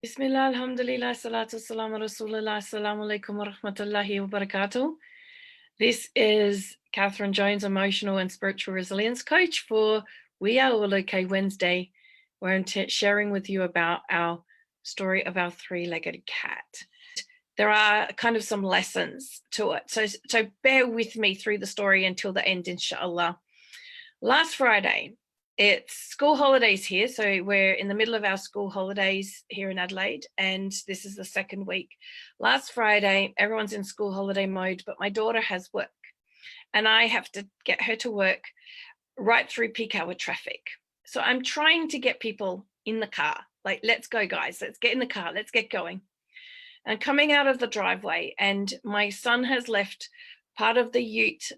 Bismillah, alhamdulillah, salatu salam rasulullah, assalamu alaikum wa rahmatullahi wa barakatuh. This is Catherine Jones, emotional and spiritual resilience coach for We Are All Okay Wednesday, where I'm sharing with you about our story of our three-legged cat. There are kind of some lessons to it. So bear with me through the story until the end, inshallah. Last Friday, it's school holidays here. So we're in the middle of our school holidays here in Adelaide, and this is the second week. Last Friday, everyone's in school holiday mode, but my daughter has work, and I have to get her to work right through peak hour traffic. So I'm trying to get people in the car, like, let's go, guys, let's get in the car, let's get going. And coming out of the driveway, and my son has left part of the ute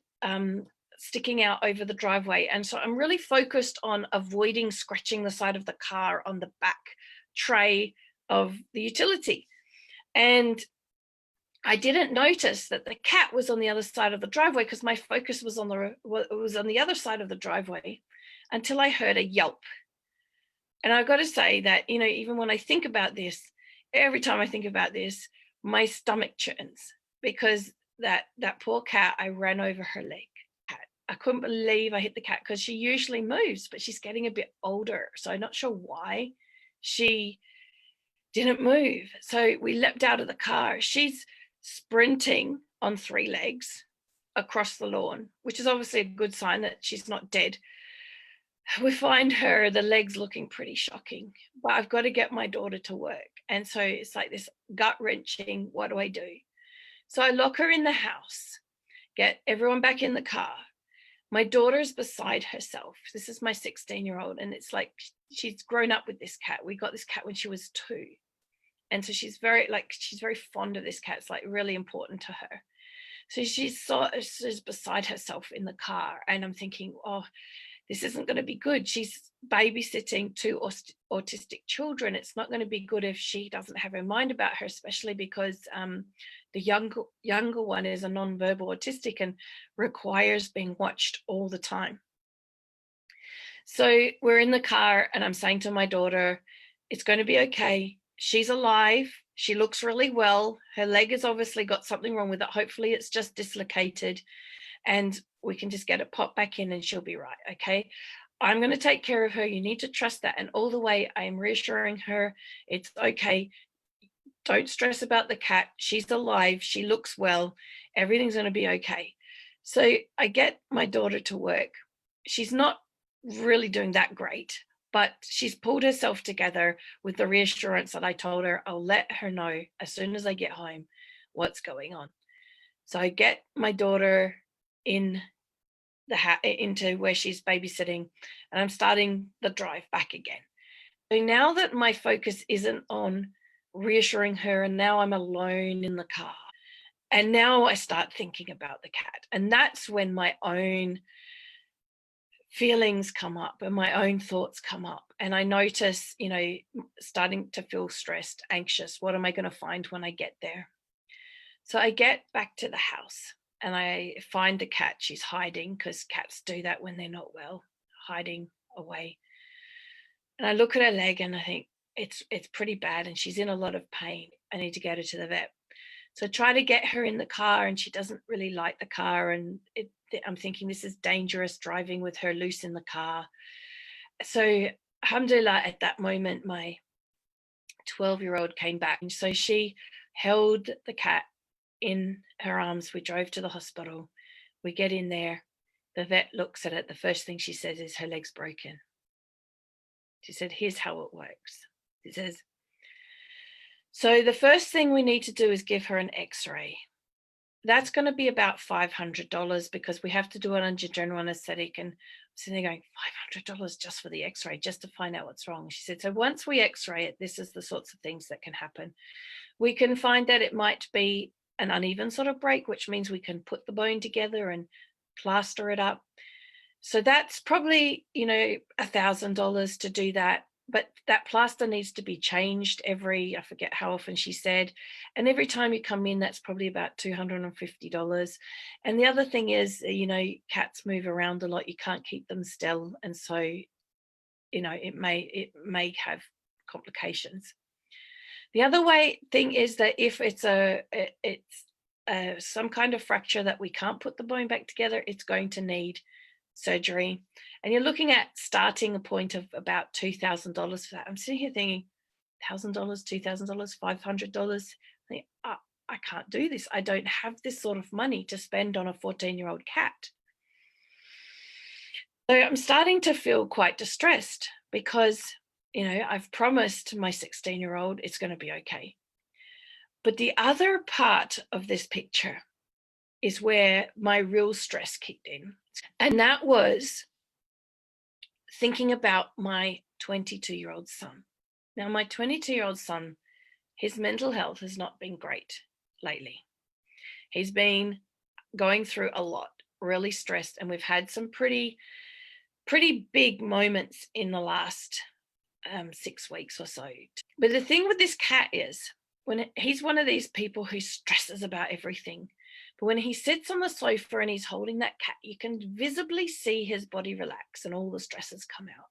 sticking out over the driveway. And so I'm really focused on avoiding scratching the side of the car on the back tray of the utility. And I didn't notice that the cat was on the other side of the driveway because my focus was on the other side of the driveway until I heard a yelp. And I've got to say that, even when I think about this, every time I think about this, my stomach churns because that poor cat, I ran over her leg. I couldn't believe I hit the cat because she usually moves, but she's getting a bit older. So I'm not sure why she didn't move. So we leapt out of the car. She's sprinting on three legs across the lawn, which is obviously a good sign that she's not dead. We find her, the legs looking pretty shocking, but I've got to get my daughter to work. And so it's like this gut wrenching, what do I do? So I lock her in the house, get everyone back in the car. My daughter's beside herself. This is my 16-year-old, and it's like she's grown up with this cat. We got this cat when she was 2. And so she's very fond of this cat. It's like really important to her. So she's beside herself in the car, and I'm thinking, oh, this isn't going to be good. She's babysitting 2 autistic children. It's not going to be good if she doesn't have her mind about her, especially because the younger one is a non-verbal autistic and requires being watched all the time. So we're in the car, and I'm saying to my daughter, it's going to be okay. She's alive. She looks really well. Her leg has obviously got something wrong with it. Hopefully it's just dislocated, and we can just get it popped back in and she'll be right. Okay. I'm going to take care of her. You need to trust that. And all the way I am reassuring her, it's okay. Don't stress about the cat. She's alive. She looks well. Everything's going to be okay. So I get my daughter to work. She's not really doing that great, but she's pulled herself together with the reassurance that I told her I'll let her know as soon as I get home what's going on. So I get my daughter into where she's babysitting, and I'm starting the drive back again. So now that my focus isn't on reassuring her, and now I'm alone in the car, and now I start thinking about the cat, and that's when my own feelings come up and my own thoughts come up, and I notice, starting to feel stressed, anxious. What am I going to find when I get there? So I get back to the house and I find the cat. She's hiding, because cats do that when they're not well, hiding away. And I look at her leg and I think it's pretty bad, and she's in a lot of pain. I need to get her to the vet. So I try to get her in the car, and she doesn't really like the car. And I'm thinking this is dangerous, driving with her loose in the car. So alhamdulillah, at that moment, my 12-year-old came back. And so she held the cat in her arms. We drove to the hospital. We get in there. The vet looks at it. The first thing she says is her leg's broken. She said, here's how it works. She says, so the first thing we need to do is give her an x-ray. That's going to be about $500 because we have to do it under general anesthetic. And I'm sitting there going, $500 just for the x-ray, just to find out what's wrong. She said, so once we x-ray it, this is the sorts of things that can happen. We can find that it might be an uneven sort of break, which means we can put the bone together and plaster it up. So that's probably, $1,000 to do that. But that plaster needs to be changed I forget how often she said. And every time you come in, that's probably about $250. And the other thing is, cats move around a lot. You can't keep them still. And so, it may have complications. The other thing is that if it's some kind of fracture that we can't put the bone back together, it's going to need surgery. And you're looking at starting a point of about $2,000 for that. I'm sitting here thinking, $1,000, $2,000, $500. I can't do this. I don't have this sort of money to spend on a 14-year-old cat. So I'm starting to feel quite distressed because, I've promised my 16-year-old it's going to be okay. But the other part of this picture is where my real stress kicked in. And that was thinking about my 22-year-old son. Now, my 22-year-old son, his mental health has not been great lately. He's been going through a lot, really stressed, and we've had some pretty big moments in the last 6 weeks or so. But the thing with this cat is, when he's one of these people who stresses about everything, but when he sits on the sofa and he's holding that cat, you can visibly see his body relax and all the stresses come out.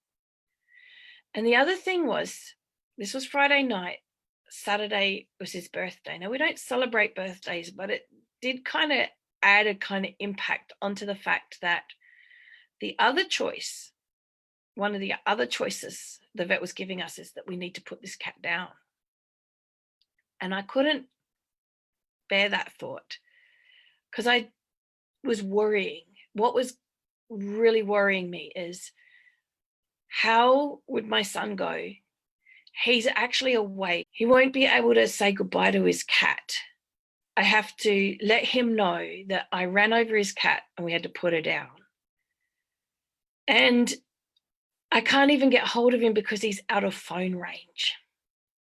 And the other thing was, this was Friday night. Saturday was his birthday. Now, we don't celebrate birthdays, but it did kind of add a kind of impact onto the fact that one of the other choices the vet was giving us is that we need to put this cat down. And I couldn't bear that thought because I was worrying. What was really worrying me is, how would my son go? He's actually awake. He won't be able to say goodbye to his cat. I have to let him know that I ran over his cat and we had to put her down. And I can't even get hold of him because he's out of phone range.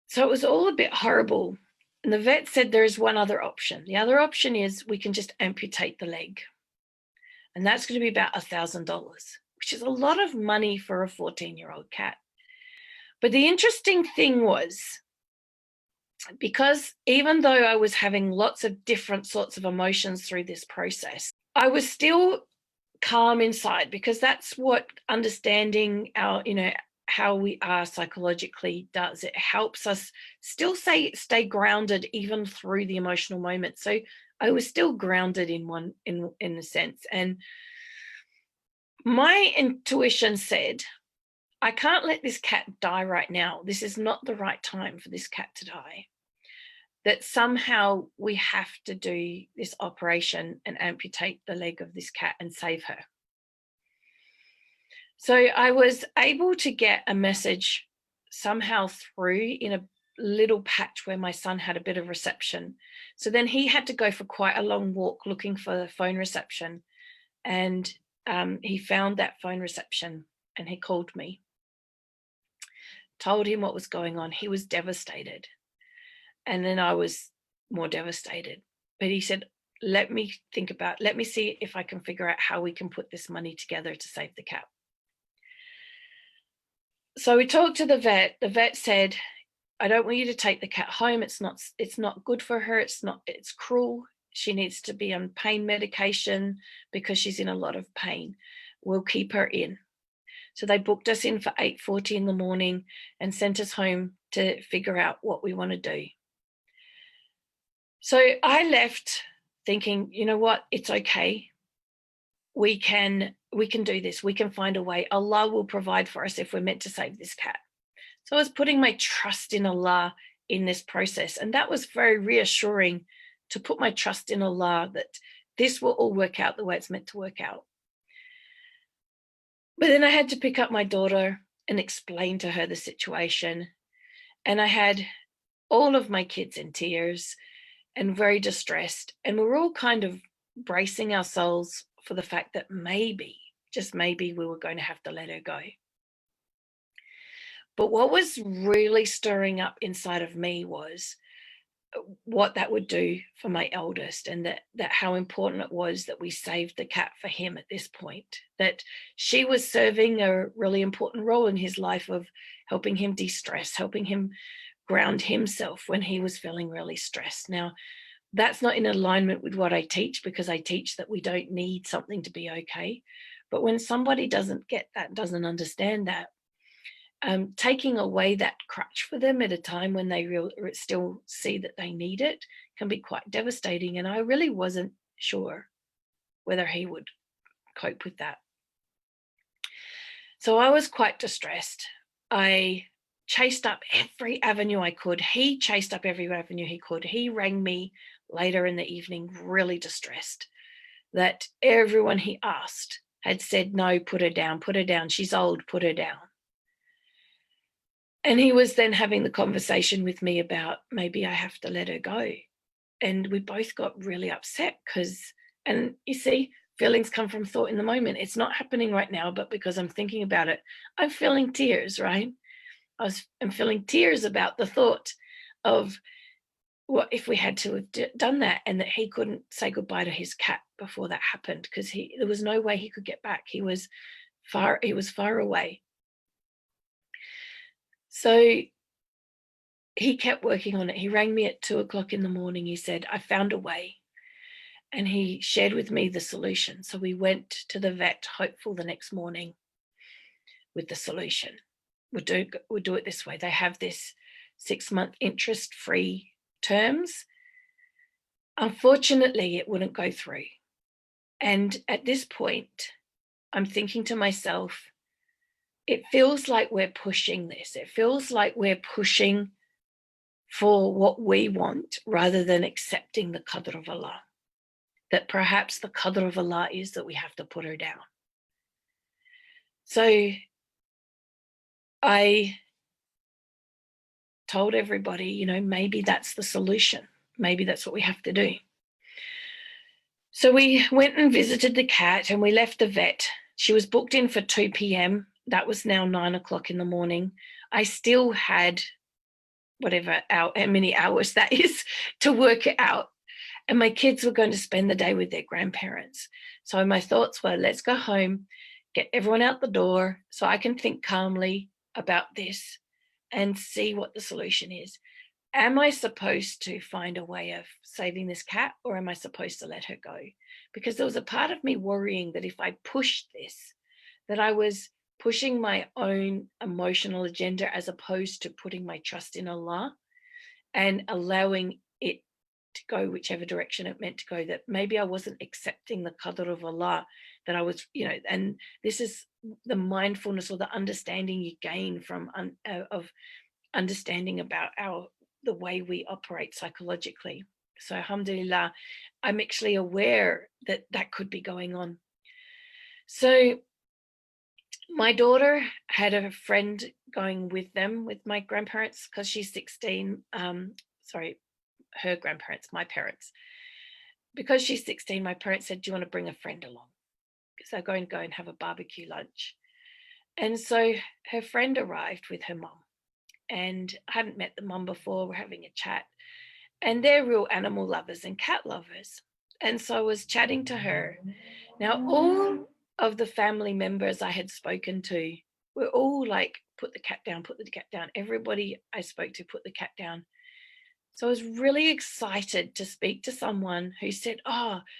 So it was all a bit horrible. And the vet said there is one other option. The other option is we can just amputate the leg. And that's going to be about $1,000, which is a lot of money for a 14-year-old cat. But the interesting thing was, because even though I was having lots of different sorts of emotions through this process, I was still calm inside, because that's what understanding our, how we are psychologically does. It helps us still stay grounded even through the emotional moments. So I was still grounded in a sense. And my intuition said, I can't let this cat die right now. This is not the right time for this cat to die. That somehow we have to do this operation and amputate the leg of this cat and save her. So I was able to get a message somehow through in a little patch where my son had a bit of reception. So then he had to go for quite a long walk looking for the phone reception. And he found that phone reception and he called me, told him what was going on. He was devastated. And then I was more devastated. But he said, let me see if I can figure out how we can put this money together to save the cat. So we talked to the vet. The vet said, I don't want you to take the cat home. It's not good for her. It's cruel. She needs to be on pain medication because she's in a lot of pain. We'll keep her in. So they booked us in for 8:40 in the morning and sent us home to figure out what we want to do. So I left thinking, you know what, it's okay. We can do this. We can find a way. Allah will provide for us if we're meant to save this cat. So I was putting my trust in Allah in this process. And that was very reassuring, to put my trust in Allah that this will all work out the way it's meant to work out. But then I had to pick up my daughter and explain to her the situation. And I had all of my kids in tears and very distressed. And we were all kind of bracing ourselves for the fact that maybe, just maybe, we were going to have to let her go. But what was really stirring up inside of me was what that would do for my eldest, and that how important it was that we saved the cat for him at this point, that she was serving a really important role in his life of helping him de-stress, helping him ground himself when he was feeling really stressed. Now, that's not in alignment with what I teach, because I teach that we don't need something to be okay. But when somebody doesn't get that, doesn't understand that, taking away that crutch for them at a time when they still see that they need it can be quite devastating. And I really wasn't sure whether he would cope with that. So I was quite distressed. I chased up every avenue I could. He chased up every avenue he could. He rang me later in the evening, really distressed that everyone he asked had said, no, put her down, she's old, put her down. And he was then having the conversation with me about maybe I have to let her go. And we both got really upset and you see, feelings come from thought in the moment. It's not happening right now, but because I'm thinking about it, I'm feeling tears, right? I'm feeling tears about the thought of what if we had to have done that, and that he couldn't say goodbye to his cat before that happened, because there was no way he could get back. He was far away. So he kept working on it. He rang me at 2:00 in the morning. He said, I found a way. And he shared with me the solution. So we went to the vet, hopeful the next morning with the solution. We'll do it this way. They have this 6-month interest-free terms. Unfortunately, it wouldn't go through. And at this point, I'm thinking to myself, it feels like we're pushing this. It feels like we're pushing for what we want rather than accepting the qadr of Allah. That perhaps the qadr of Allah is that we have to put her down. So I told everybody, maybe that's the solution. Maybe that's what we have to do. So we went and visited the cat and we left the vet. She was booked in for 2 p.m. That was now 9:00 in the morning. I still had how many hours that is to work it out. And my kids were going to spend the day with their grandparents. So my thoughts were, let's go home, get everyone out the door so I can think calmly about this and see what the solution is. Am I supposed to find a way of saving this cat, or am I supposed to let her go? Because there was a part of me worrying that if I pushed this, that I was pushing my own emotional agenda as opposed to putting my trust in Allah and allowing it to go whichever direction it meant to go, that maybe I wasn't accepting the qadr of Allah, that I was, and this is the mindfulness or the understanding you gain from of understanding about the way we operate psychologically. So alhamdulillah, I'm actually aware that that could be going on. So my daughter had a friend going with them, with my grandparents, because she's 16. Her grandparents, my parents. Because she's 16, my parents said, do you want to bring a friend along? Because they're going to go and have a barbecue lunch. And so her friend arrived with her mum. And I hadn't met the mum before. We're having a chat. And they're real animal lovers and cat lovers. And so I was chatting to her. Now, all of the family members I had spoken to were all like, put the cat down, put the cat down. Everybody I spoke to put the cat down. So I was really excited to speak to someone who said,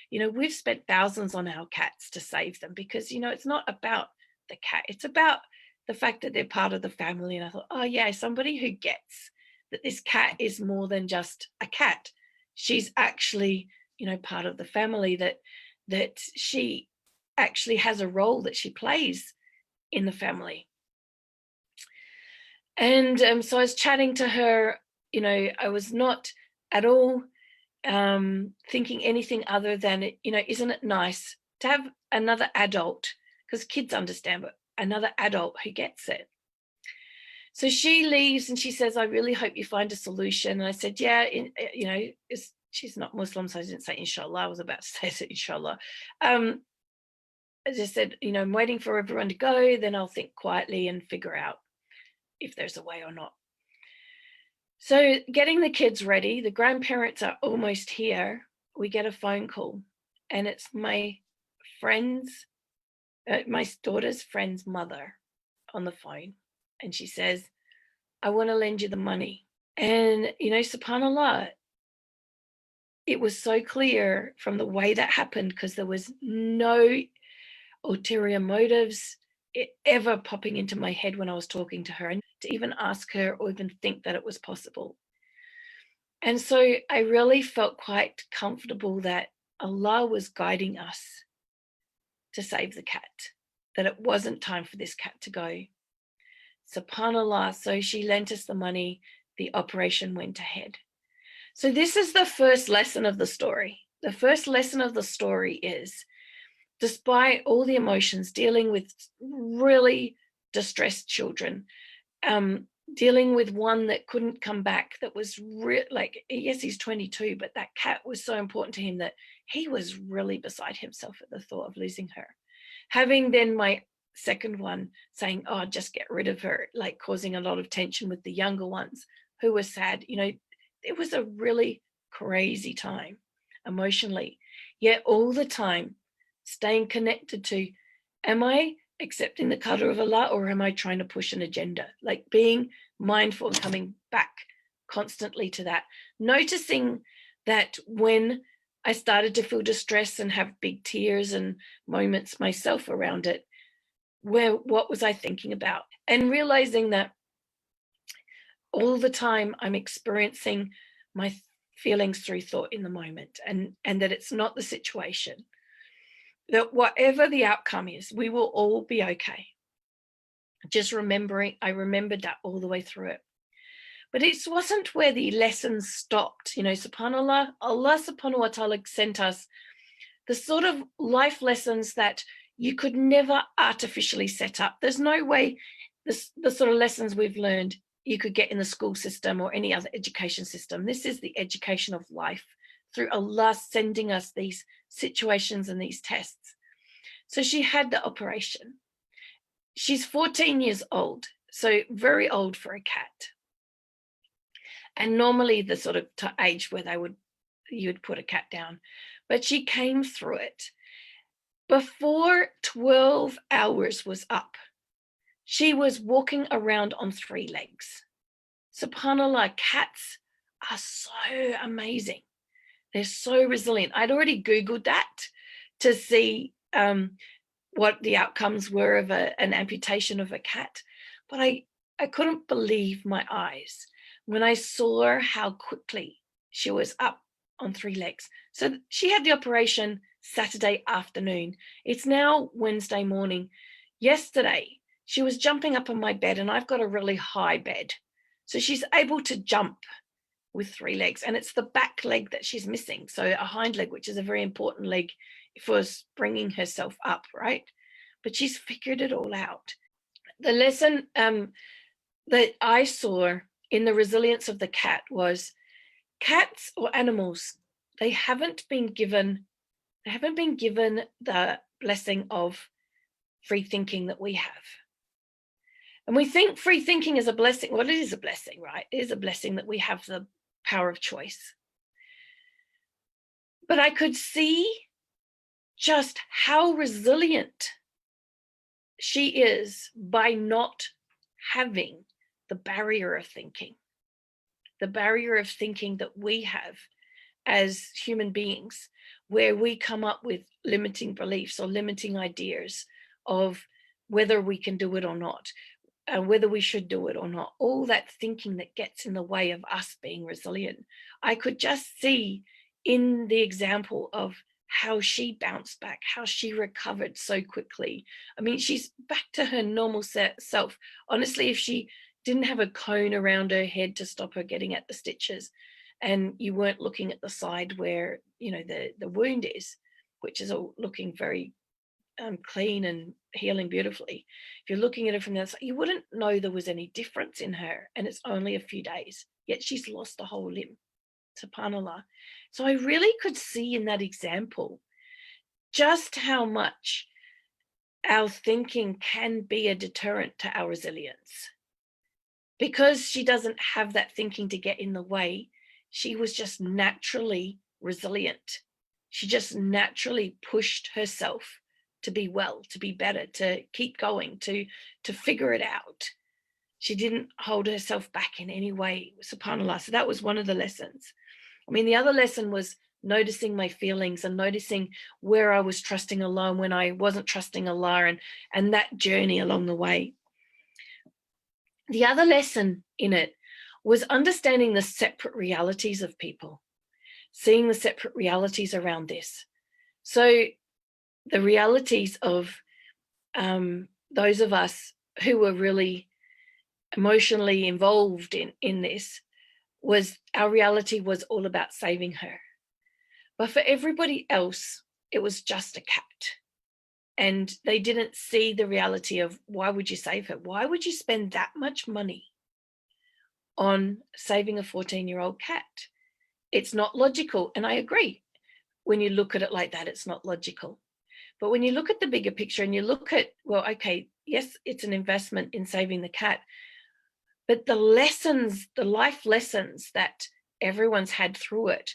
we've spent thousands on our cats to save them, because, it's not about the cat. It's about the fact that they're part of the family. And I thought, somebody who gets that this cat is more than just a cat. She's actually, part of the family, that she actually has a role that she plays in the family. And so I was chatting to her. I was not at all thinking anything other than, isn't it nice to have another adult, because kids understand, but another adult who gets it. So she leaves and she says, I really hope you find a solution. And I said, she's not Muslim, so I didn't say inshallah. I was about to say inshallah. I just said, I'm waiting for everyone to go, then I'll think quietly and figure out if there's a way or not. So getting the kids ready, the grandparents are almost here. We get a phone call, and it's my daughter's friend's mother on the phone. And she says, I want to lend you the money. And, subhanAllah, it was so clear from the way that happened, because there was no ulterior motives. ever popping into my head when I was talking to her, and to even ask her or even think that it was possible. And so I really felt quite comfortable that Allah was guiding us to save the cat, that it wasn't time for this cat to go. SubhanAllah, so she lent us the money, the operation went ahead. So this is the first lesson of the story. The first lesson of the story is, despite all the emotions, dealing with really distressed children, dealing with one that couldn't come back, that was like, yes, he's 22, but that cat was so important to him that he was really beside himself at the thought of losing her. Having then my second one saying, oh, just get rid of her, like causing a lot of tension with the younger ones who were sad. You know, it was a really crazy time emotionally, yet all the time staying connected to, am I accepting the qadr of Allah, or am I trying to push an agenda? Like being mindful and coming back constantly to that, noticing that when I started to feel distress and have big tears and moments myself around it, what was I thinking about? And realizing that all the time I'm experiencing my feelings through thought in the moment, and that it's not the situation, that whatever the outcome is, we will all be okay. Just remembering, I remembered that all the way through it. But it wasn't where the lessons stopped. You know, subhanAllah, Allah subhanahu wa ta'ala sent us the sort of life lessons that you could never artificially set up. There's no way the sort of lessons we've learned you could get in the school system or any other education system. This is the education of life through Allah sending us these situations and these tests. So she had the operation. She's 14 years old, so very old for a cat. And normally the sort of age where you would put a cat down. But she came through it. Before 12 hours was up, she was walking around on 3 legs. SubhanAllah, cats are so amazing. They're so resilient. I'd already Googled that to see what the outcomes were of an amputation of a cat. But I couldn't believe my eyes when I saw how quickly she was up on 3 legs. So she had the operation Saturday afternoon. It's now Wednesday morning. Yesterday, she was jumping up on my bed, and I've got a really high bed. So she's able to jump with 3 legs, and it's the back leg that she's missing. So a hind leg, which is a very important leg for bringing herself up, right? But she's figured it all out. The lesson that I saw in the resilience of the cat was, cats or animals, they haven't been given the blessing of free thinking that we have. And we think free thinking is a blessing. Well, it is a blessing, right? It is a blessing that we have the power of choice. But I could see just how resilient she is by not having the barrier of thinking that we have as human beings, where we come up with limiting beliefs or limiting ideas of whether we can do it or not, whether we should do it or not, all that thinking that gets in the way of us being resilient. I could just see in the example of how she bounced back, how she recovered so quickly. I mean, she's back to her normal self. Honestly, if she didn't have a cone around her head to stop her getting at the stitches, and you weren't looking at the side where, you know, the wound is, which is all looking very clean and healing beautifully. If you're looking at her from the outside, you wouldn't know there was any difference in her, and it's only a few days, yet she's lost a whole limb. SubhanAllah. So I really could see in that example just how much our thinking can be a deterrent to our resilience. Because she doesn't have that thinking to get in the way, she was just naturally resilient. She just naturally pushed herself to be well, to be better, to keep going, to figure it out. She didn't hold herself back in any way, subhanAllah. So that was one of the lessons. I mean, the other lesson was noticing my feelings and noticing where I was trusting Allah and when I wasn't trusting Allah, and that journey along the way. The other lesson in it was understanding the separate realities of people, seeing the separate realities around this. So the realities of those of us who were really emotionally involved in this, was our reality was all about saving her. But for everybody else, it was just a cat. And they didn't see the reality of, why would you save her? Why would you spend that much money on saving a 14-year-old cat? It's not logical. And I agree. When you look at it like that, it's not logical. But when you look at the bigger picture and you look at, well, okay, yes, it's an investment in saving the cat, but the lessons, the life lessons that everyone's had through it,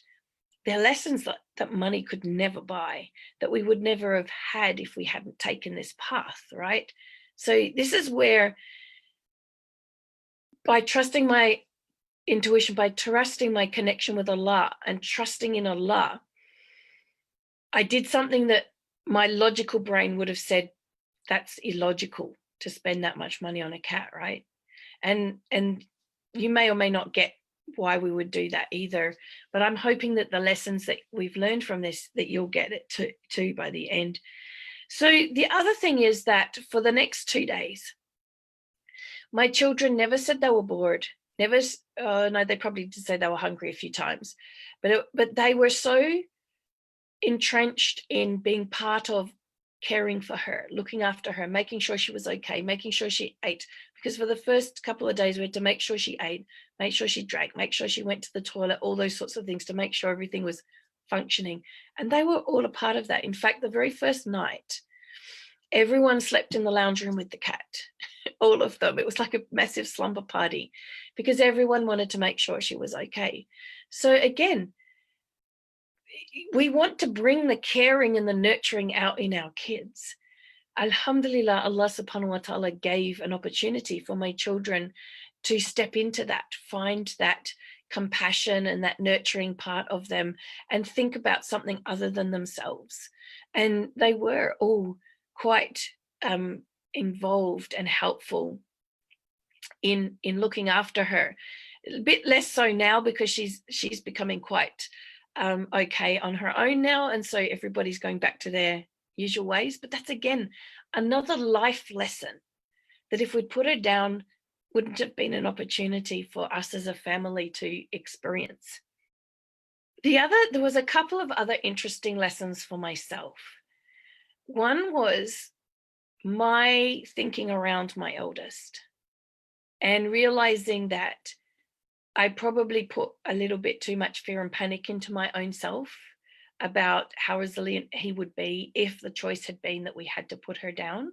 they're lessons that money could never buy, that we would never have had if we hadn't taken this path, right? So this is where, by trusting my intuition, by trusting my connection with Allah and trusting in Allah, I did something that my logical brain would have said, that's illogical to spend that much money on a cat, right? And you may or may not get why we would do that either, but I'm hoping that the lessons that we've learned from this, that you'll get it too by the end. So the other thing is that for the next 2 days, my children never said they were bored, never, no, they probably did say they were hungry a few times, but they were so entrenched in being part of caring for her, looking after her, making sure she was okay, making sure she ate. Because for the first couple of days, we had to make sure she ate, make sure she drank, make sure she went to the toilet, all those sorts of things to make sure everything was functioning. And they were all a part of that. In fact, the very first night, everyone slept in the lounge room with the cat, all of them. It was like a massive slumber party because everyone wanted to make sure she was okay. So again, we want to bring the caring and the nurturing out in our kids. Alhamdulillah, Allah subhanahu wa ta'ala gave an opportunity for my children to step into that, find that compassion and that nurturing part of them and think about something other than themselves. And they were all quite involved and helpful in looking after her. A bit less so now because she's becoming quite okay on her own now, and so everybody's going back to their usual ways. But that's again another life lesson that if we'd put her down, wouldn't have been an opportunity for us as a family to experience. There was a couple of other interesting lessons for myself. One was my thinking around my eldest and realizing that I probably put a little bit too much fear and panic into my own self about how resilient he would be if the choice had been that we had to put her down,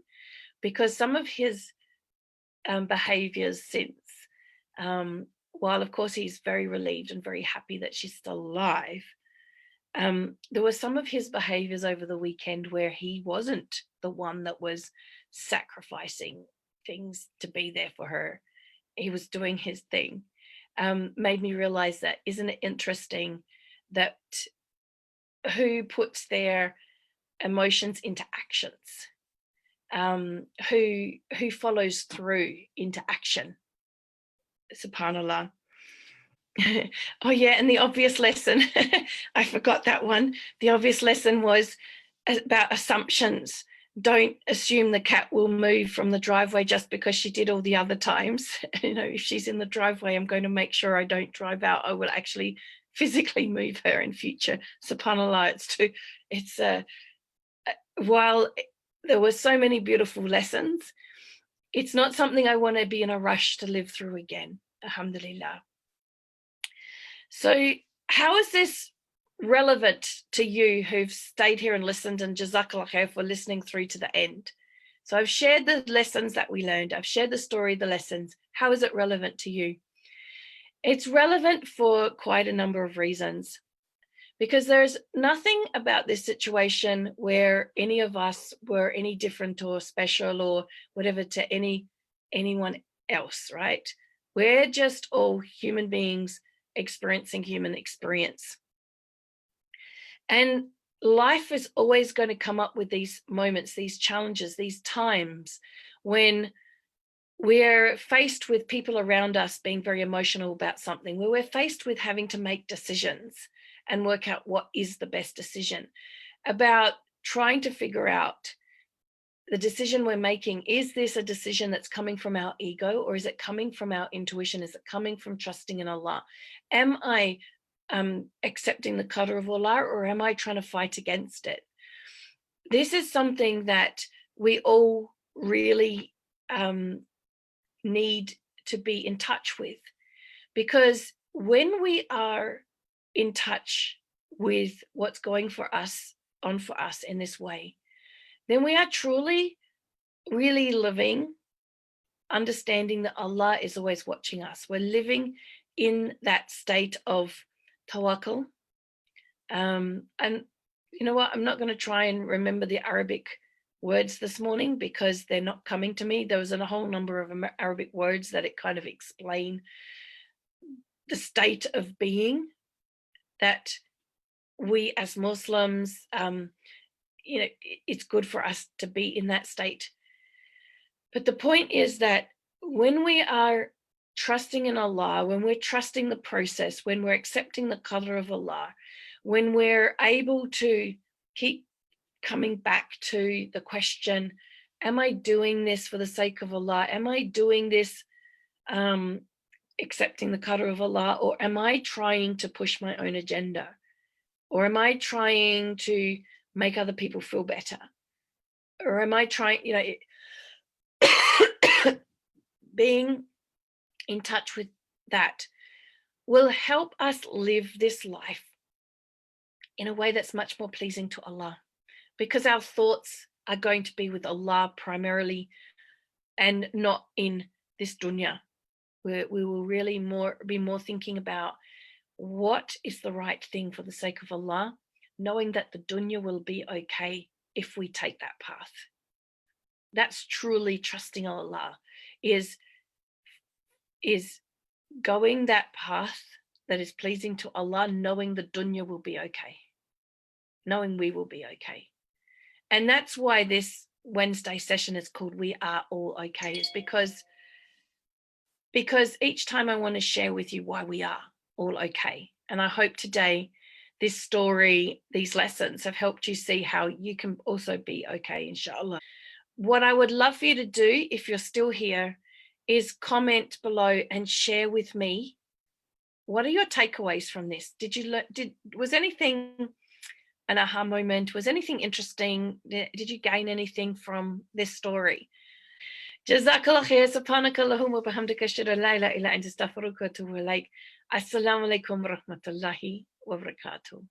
because some of his behaviors since, while of course he's very relieved and very happy that she's still alive, there were some of his behaviors over the weekend where he wasn't the one that was sacrificing things to be there for her. He was doing his thing. Made me realize that, isn't it interesting that who puts their emotions into actions, who follows through into action, subhanallah. Oh yeah, and the obvious lesson, I forgot that one. The obvious lesson was about assumptions. Don't assume the cat will move from the driveway just because she did all the other times. You know, if she's in the driveway, I'm going to make sure I don't drive out. I will actually physically move her in future. SubhanAllah, while there were so many beautiful lessons, it's not something I want to be in a rush to live through again. Alhamdulillah. So how is this relevant to you who've stayed here and listened, and Jazakallah khair for listening through to the end? So I've shared the lessons that we learned. I've shared the story, the lessons. How is it relevant to you? It's relevant for quite a number of reasons, because there's nothing about this situation where any of us were any different or special or whatever to anyone else, right? We're just all human beings experiencing human experience. And life is always going to come up with these moments, these challenges, these times when we're faced with people around us being very emotional about something, where we're faced with having to make decisions and work out what is the best decision, about trying to figure out the decision we're making. Is this a decision that's coming from our ego, or is it coming from our intuition? Is it coming from trusting in Allah? Am I accepting the qadr of Allah, or am I trying to fight against it? This is something that we all really need to be in touch with, because when we are in touch with what's going for us in this way, then we are truly really living, understanding that Allah is always watching us. We're living in that state of tawakkul. And you know what? I'm not going to try and remember the Arabic words this morning because they're not coming to me. There was a whole number of Arabic words that it kind of explain the state of being that we as Muslims, it's good for us to be in that state. But the point is that when we are trusting in Allah, when we're trusting the process, when we're accepting the qadr of Allah, when we're able to keep coming back to the question, am I doing this for the sake of Allah? Am I doing this accepting the qadr of Allah, or am I trying to push my own agenda? Or am I trying to make other people feel better? Or am I trying, being in touch with that will help us live this life in a way that's much more pleasing to Allah, because our thoughts are going to be with Allah primarily and not in this dunya. We will really be more thinking about what is the right thing for the sake of Allah, knowing that the dunya will be okay if we take that path. That's truly trusting Allah, is going that path that is pleasing to Allah, knowing the dunya will be okay, knowing we will be okay. And that's why this Wednesday session is called We Are All Okay, is because each time I want to share with you why we are all okay. And I hope today this story, these lessons have helped you see how you can also be okay, inshallah. What I would love for you to do, if you're still here, is comment below and share with me, what are your takeaways from this? Was anything an aha moment? Was anything interesting? Did you gain anything from this story? Jazakallah khair, subhanakallahumma bihamdika, ashhadu an la ilaha illa anta astaghfiruka wa atubu ilaik. Assalamu alaikum wa rahmatullahi wa barakatuh.